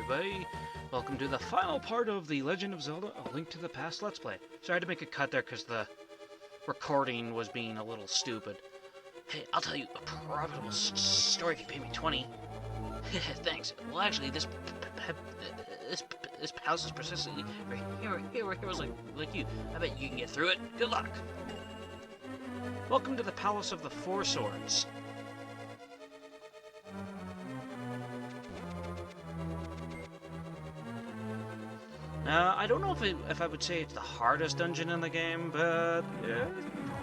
everybody. Welcome to the final part of The Legend of Zelda: A Link to the Past Let's Play. Sorry I had to make a cut there because the recording was being a little stupid. Hey, I'll tell you a profitable story if you pay me 20. Thanks. Well, actually, this house is persistently for heroes like you. I bet you can get through it. Good luck. Welcome to the Palace of the Four Swords. I don't know if I would say it's the hardest dungeon in the game, but it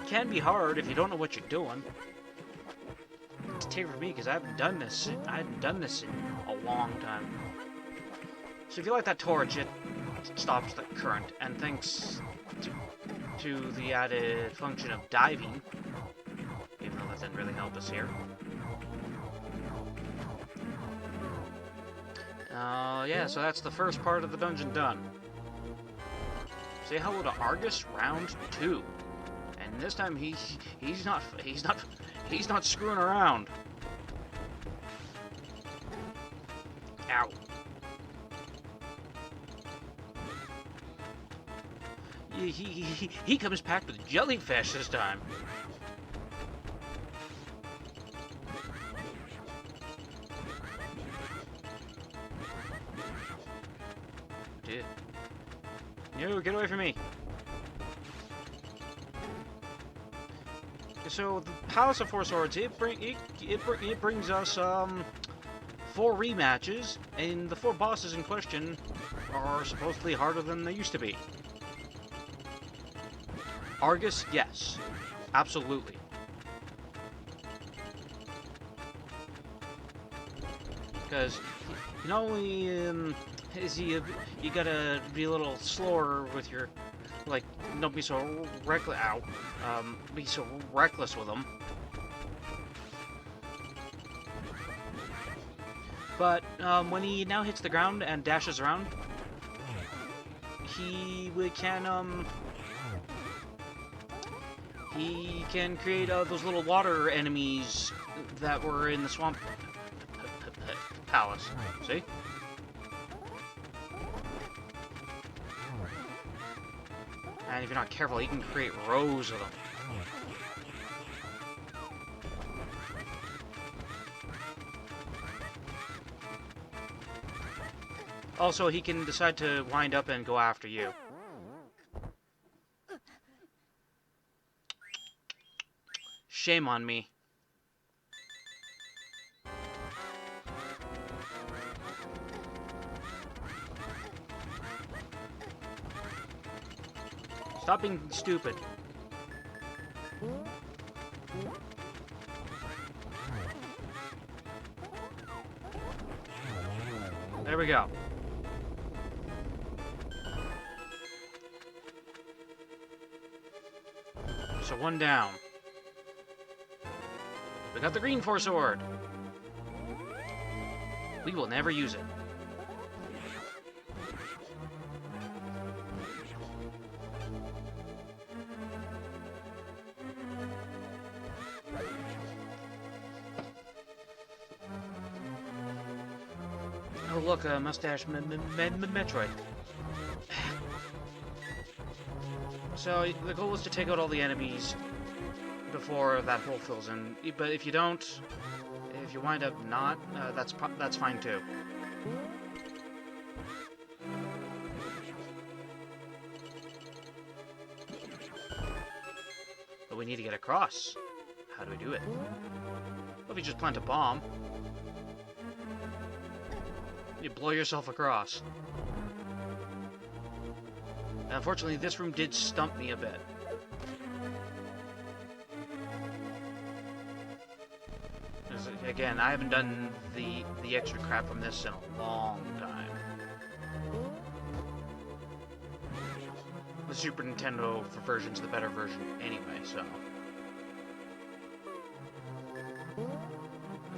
can be hard if you don't know what you're doing. It's a take for me because I hadn't done this in a long time. So if you like that torch, it stops the current, and thanks to the added function of diving, even though that didn't really help us here. Yeah, so that's the first part of the dungeon done. Say hello to Argus round 2. And this time he's not screwing around. Ow. He comes packed with jellyfish this time. No, get away from me. So the Palace of Four Swords, it brings us 4 rematches, and the 4 bosses in question are supposedly harder than they used to be. Argus, yes, absolutely. Because not only you gotta be a little slower with your, like, don't be so reckless. Ow, be so reckless with them. But when he now hits the ground and dashes around, he can create those little water enemies that were in the swamp palace. See? And if you're not careful, you can create rows of them. Also, he can decide to wind up and go after you. Shame on me. Stop being stupid. There we go. So 1 down. We got the green Four Sword. We will never use it. Oh look, a mustache Metroid. So the goal is to take out all the enemies before that hole fills in. But if you don't, if you wind up not, that's fine too. But we need to get across. How do we do it? Well, if you just plant a bomb, you blow yourself across. Unfortunately, this room did stump me a bit. Again, I haven't done the extra crap from this in a long time. The Super Nintendo version's the better version anyway, so.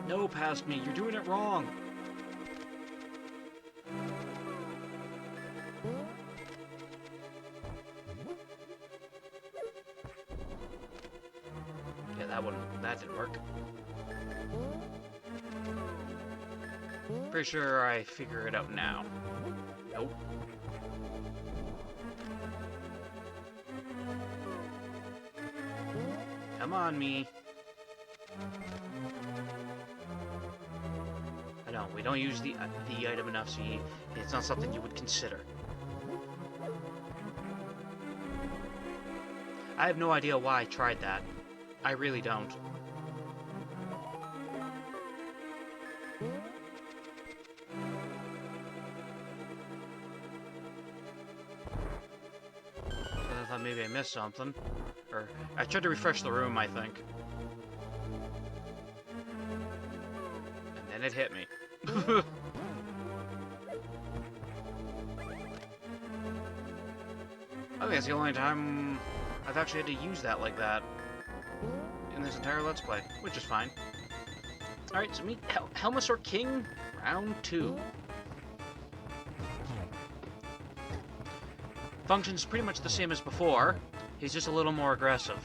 No, past me, you're doing it wrong. Yeah, that didn't work. Pretty sure I figure it out now. Nope. Come on, me. I know, we don't use the item enough, so it's not something you would consider. I have no idea why I tried that. I really don't. I thought maybe I missed something. Or, I tried to refresh the room, I think. And then it hit me. I think that's the only time I've actually had to use that like that in this entire Let's Play, which is fine. Alright, so meet Helmasaur King, round 2. Functions pretty much the same as before, he's just a little more aggressive.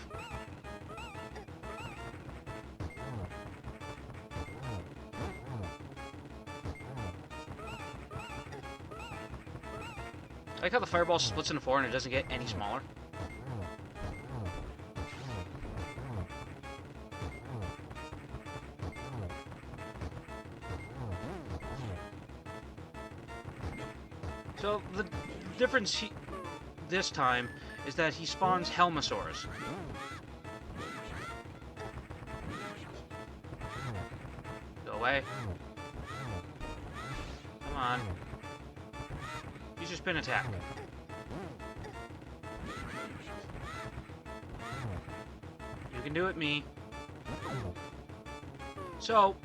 I like how the fireball splits into 4 and it doesn't get any smaller. So the difference this time is that he spawns Helmasaurs. Go away. Come on. Use your spin attack. You can do it, me. So,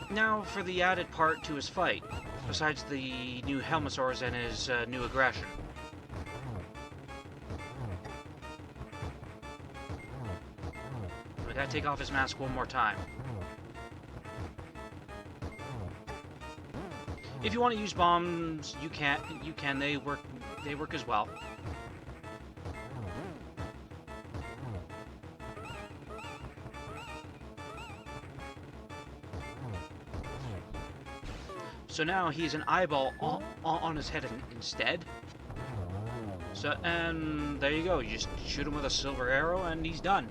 now for the added part to his fight, besides the new Helmasaurs and his new aggression. We gotta take off his mask one more time. If you want to use bombs, you can. They work as well. So now he's an eyeball on his head instead. So, and there you go. You just shoot him with a silver arrow and he's done.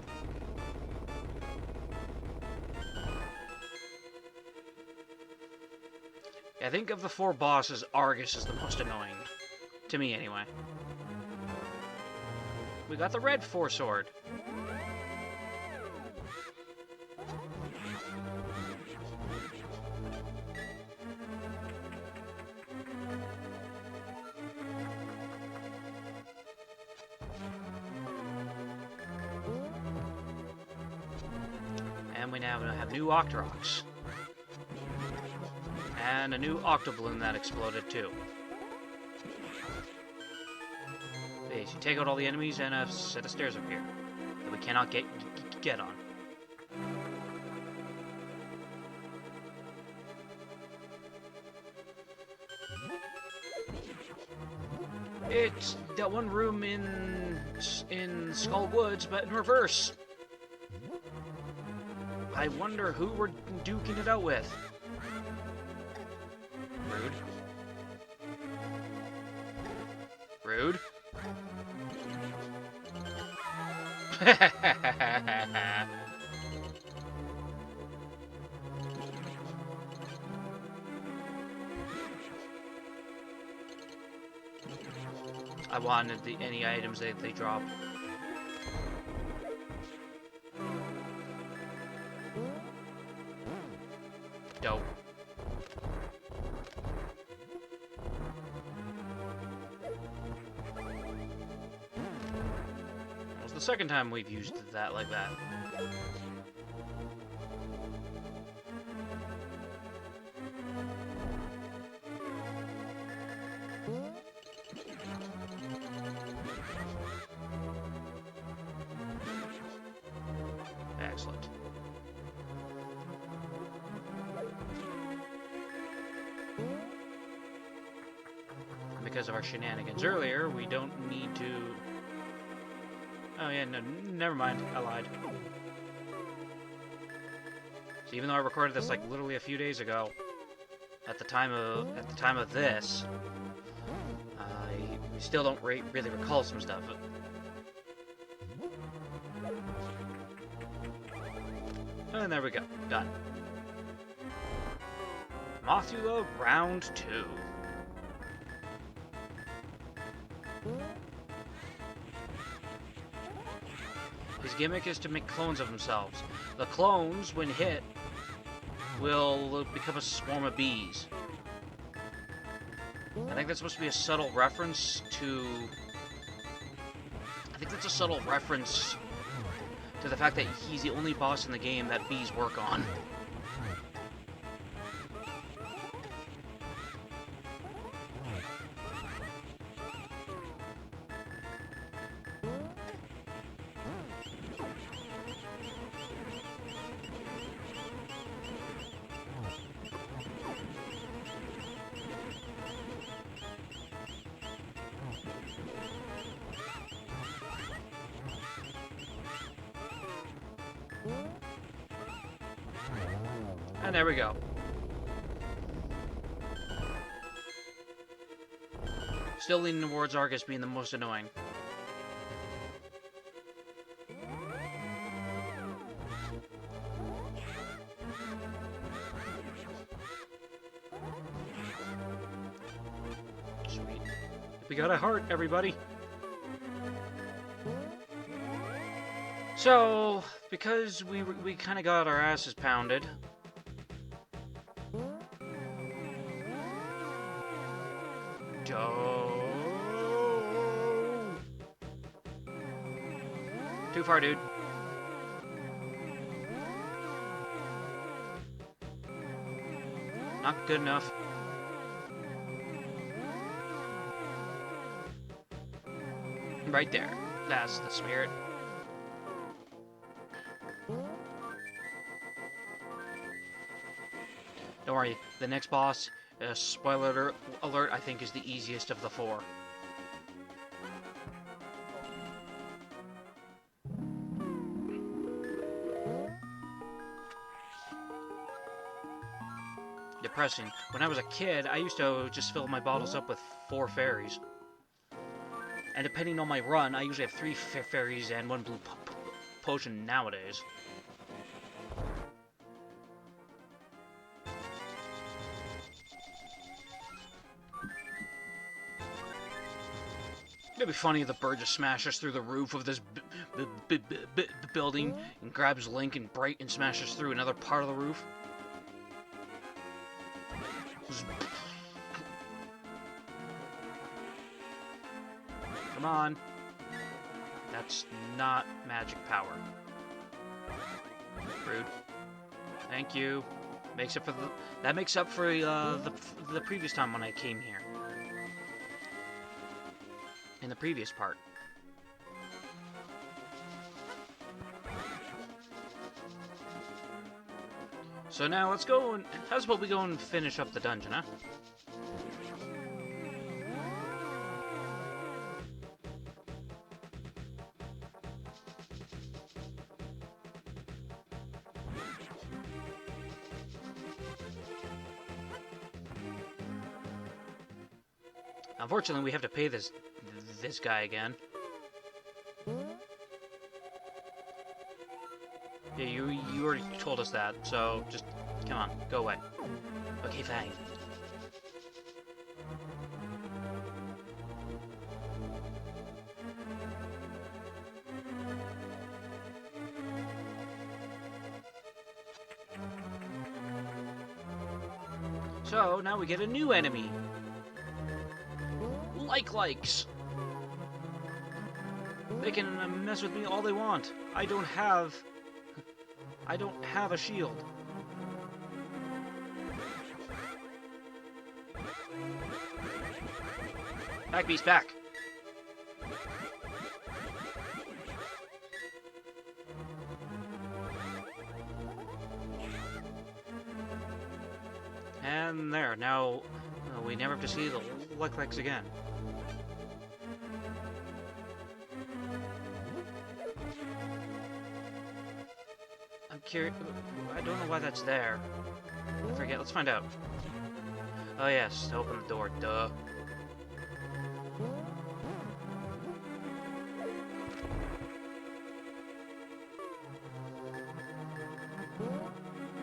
I think of the 4 bosses, Argus is the most annoying. To me, anyway. We got the red 4-sword. And we now have new Octoroks. And a new Octoballoon that exploded too. Okay, so you take out all the enemies and a set of stairs up here that we cannot get on. It's that one room in Skull Woods, but in reverse. I wonder who we're duking it out with. Rude. I wanted any items they drop. Dope. It's the second time we've used that like that. Excellent. Because of our shenanigans earlier, we don't need to... Oh yeah, no, never mind. I lied. So even though I recorded this like literally a few days ago, at the time of this, I still don't really recall some stuff. And there we go. Done. Mothula round 2. His gimmick is to make clones of themselves. The clones, when hit, will become a swarm of bees. I think that's supposed to be a subtle reference to... I think that's a subtle reference to the fact that he's the only boss in the game that bees work on. And there we go. Still leaning towards Argus being the most annoying. Sweet. We got a heart, everybody. So, because we kind of got our asses pounded. Too far, dude. Not good enough. Right there. That's the spirit. Don't worry, the next boss, spoiler alert, I think is the easiest of the 4. Depressing. When I was a kid, I used to just fill my bottles up with 4 fairies. And depending on my run, I usually have 3 fairies and 1 blue potion nowadays. It'd be funny if the bird just smashes through the roof of this building and grabs Link and Bright and smashes through another part of the roof. Come on. That's not magic power. Rude. Thank you. Makes up for that makes up for the previous time when I came here. In the previous part. So now let's go and how's about we go and finish up the dungeon, huh? Unfortunately, we have to pay this guy again. Yeah, you already told us that, so just come on, go away. Okay, fine. So now we get a new enemy. Likes. They can mess with me all they want. I don't have a shield. Back, beast, back. And there. Now we never have to see the Likes again. curious. I don't know why that's there. I forget. Let's find out. Oh yes, to open the door. Duh.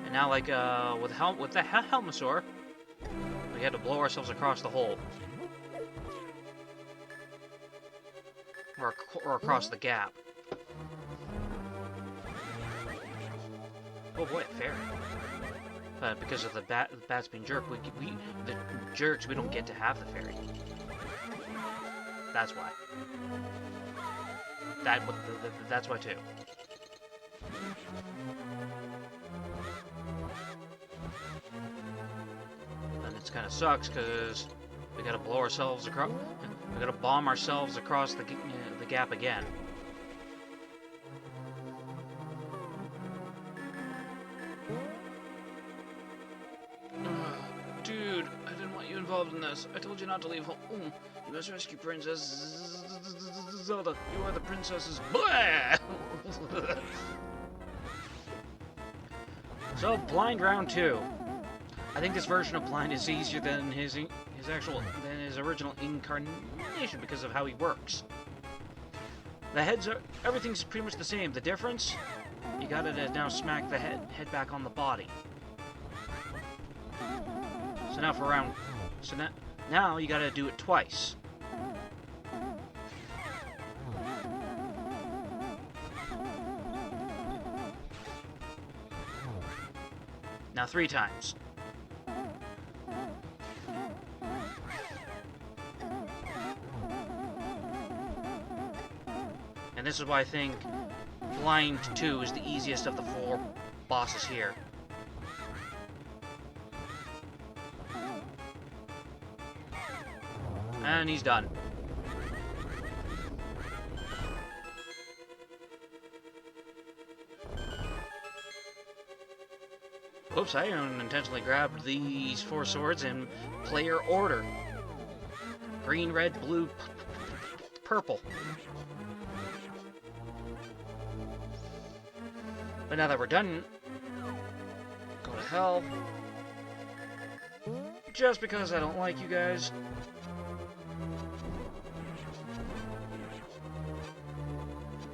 And now, like, with the Helmosaur, we had to blow ourselves across the hole. Or across the gap. Oh boy, fair. But because of the bats being jerked, the jerks, we don't get to have the fairy. That's why. That's why too. And it kind of sucks because we gotta blow ourselves across. We gotta bomb ourselves across the gap again. Dude, I didn't want you involved in this. I told you not to leave home. You must rescue Princess Zelda. You are the princess's. Blah! So, blind round 2. I think this version of blind is easier than his original incarnation because of how he works. The heads are everything's pretty much the same. The difference, you gotta now smack the head back on the body. So now for round, now you gotta do it twice. Now 3 times. And this is why I think Blind 2 is the easiest of the 4 bosses here. And he's done. Oops, I unintentionally grabbed these 4 swords in player order. Green, red, blue, purple. But now that we're done, go to hell. Just because I don't like you guys.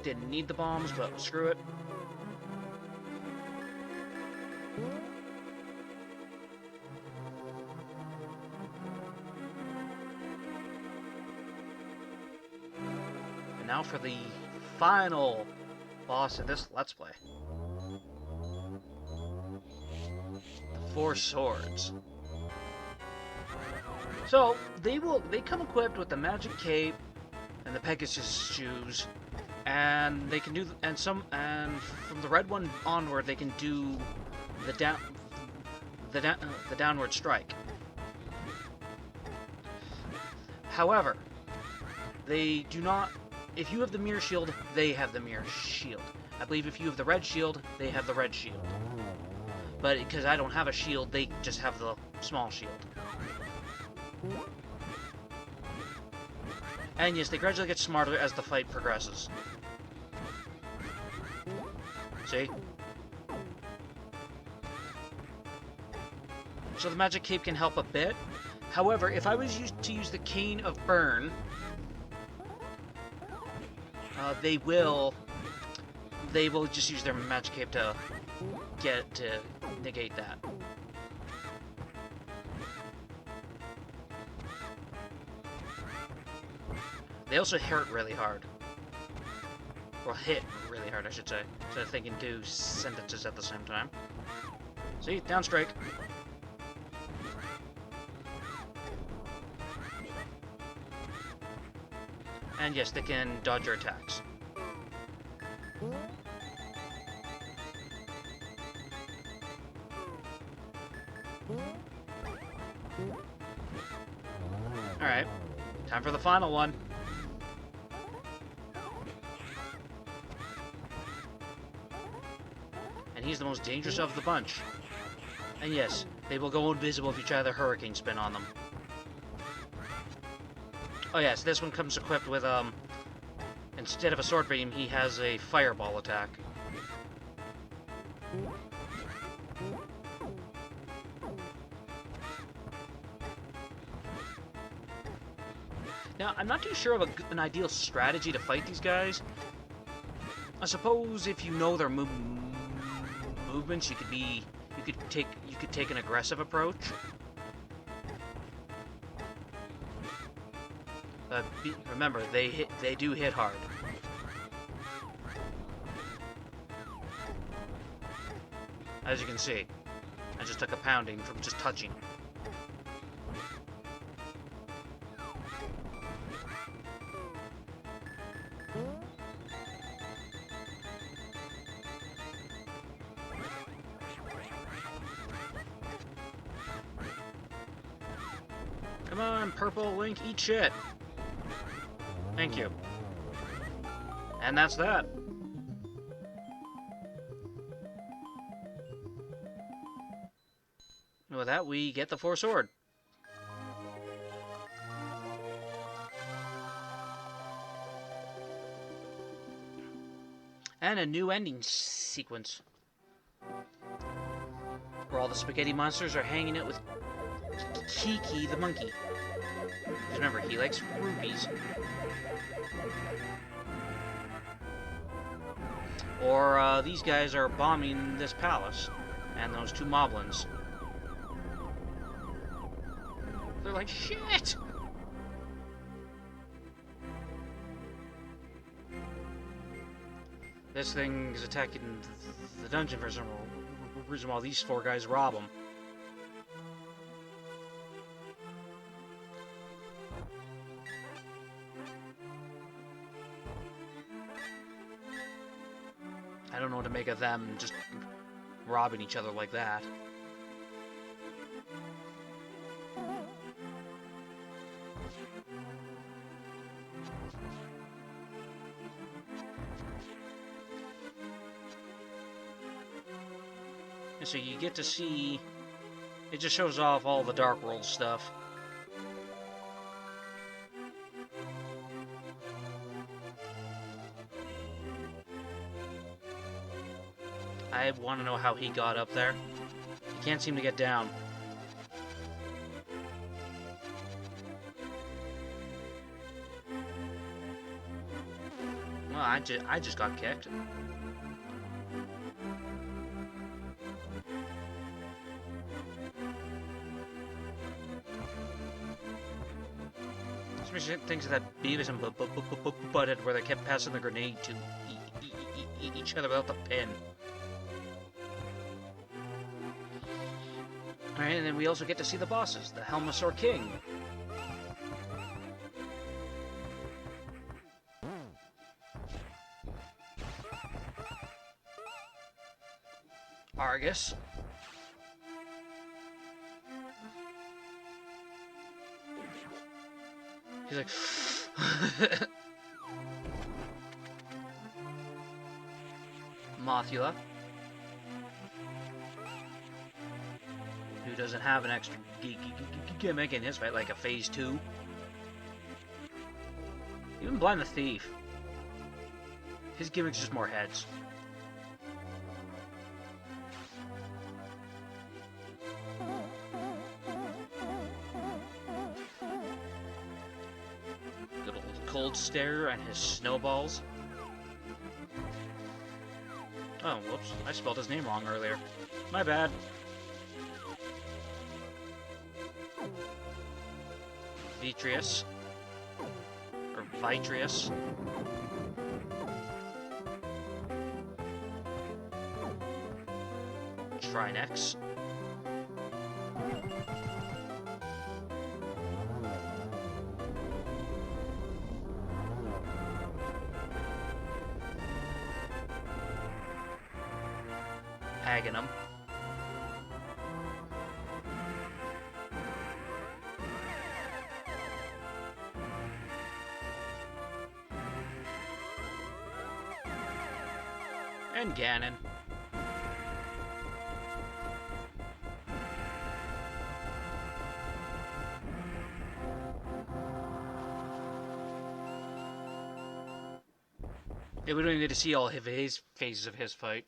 Didn't need the bombs, but screw it. And now for the final boss of this Let's Play. The 4 swords. So, they come equipped with the magic cape and the Pegasus shoes. And they can do, and from the red one onward, they can do the downward strike. However, they do not. If you have the mirror shield, they have the mirror shield. I believe if you have the red shield, they have the red shield. But because I don't have a shield, they just have the small shield. And yes, they gradually get smarter as the fight progresses. See? So the magic cape can help a bit. However, if I was to use the Cane of Burn, they will just use their magic cape to negate that. They also hurt really hard. Or hit really hard, I should say. So that they can do sentences at the same time. See? Down strike. And yes, they can dodge your attacks. Alright. Time for the final one. And he's the most dangerous of the bunch. And yes, they will go invisible if you try the hurricane spin on them. Oh yes, this one comes equipped with, instead of a sword beam, he has a fireball attack. Now, I'm not too sure of an ideal strategy to fight these guys. I suppose if you know their movements, you could take an aggressive approach. Remember, they do hit hard. As you can see, I just took a pounding from just touching. Come on, Purple Link, eat shit. Thank you. And that's that. And with that, we get the 4 sword. And a new ending sequence. Where all the spaghetti monsters are hanging out with Kiki the monkey. Because remember, he likes rupees. Or these guys are bombing this palace. And those 2 moblins. They're like, shit! This thing is attacking the dungeon for some reason while these 4 guys rob them. I don't know what to make of them just robbing each other like that. And so you get to see... It just shows off all the Dark World stuff. I want to know how he got up there. He can't seem to get down. Well, I just got kicked. Especially things that Beavis and Butthead where they kept passing the grenade to each other without the pin. Alright, and then we also get to see the bosses, the Helmasaur King. Argus. He's like... Mothula. Who doesn't have an extra gimmick in his fight, like a phase 2. Even Blind the Thief. His gimmick's just more heads. Good old Cold Stare and his snowballs. Oh, whoops. I spelled his name wrong earlier. My bad. Vitreous. Or Vitreous. Trinex. Aghanim. And Ganon. Yeah, we don't even get to see all of his phases of his fight.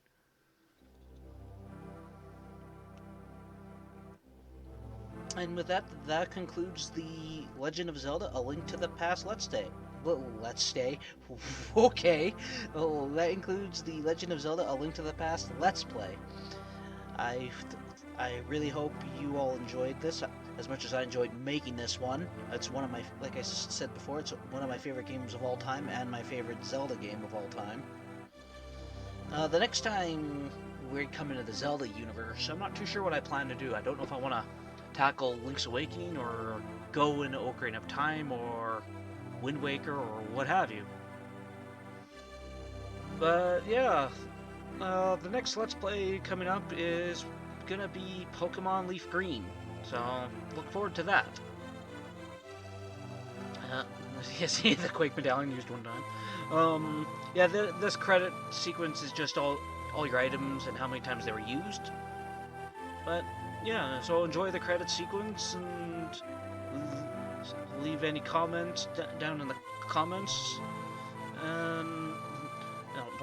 And with that, that concludes the Legend of Zelda: A Link to the Past Let's Stay. Well, let's stay. Okay. Well, that includes the Legend of Zelda: A Link to the Past Let's Play. I I really hope you all enjoyed this as much as I enjoyed making this one. It's one of my, like I said before, it's one of my favorite games of all time and my favorite Zelda game of all time. The next time we come into the Zelda universe, I'm not too sure what I plan to do. I don't know if I want to tackle Link's Awakening or go into Ocarina of Time or Wind Waker or what have you. But yeah, the next Let's Play coming up is gonna be Pokemon Leaf Green, so look forward to that. You see the Quake Medallion used one time. Yeah, this credit sequence is just all your items and how many times they were used. But yeah, so enjoy the credit sequence and leave any comments down in the comments.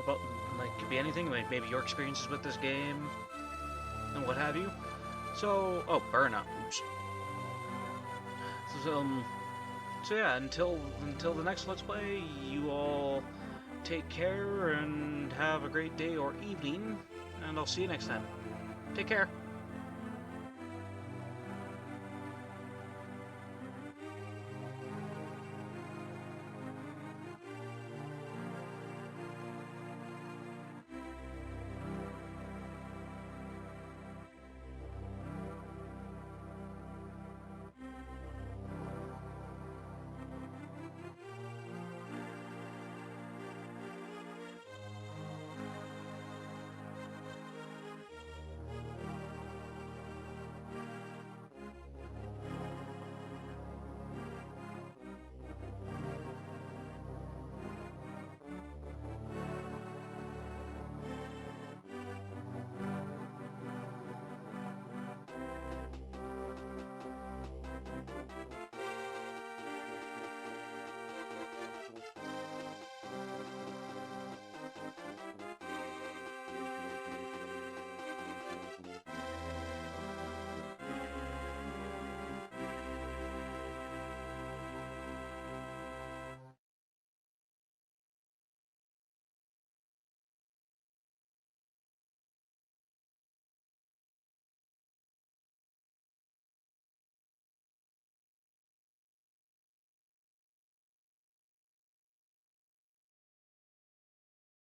About, like, could be anything, like maybe your experiences with this game and what have you. So, oh, burnout. Oops. So yeah, until the next Let's Play, you all take care and have a great day or evening, and I'll see you next time. Take care.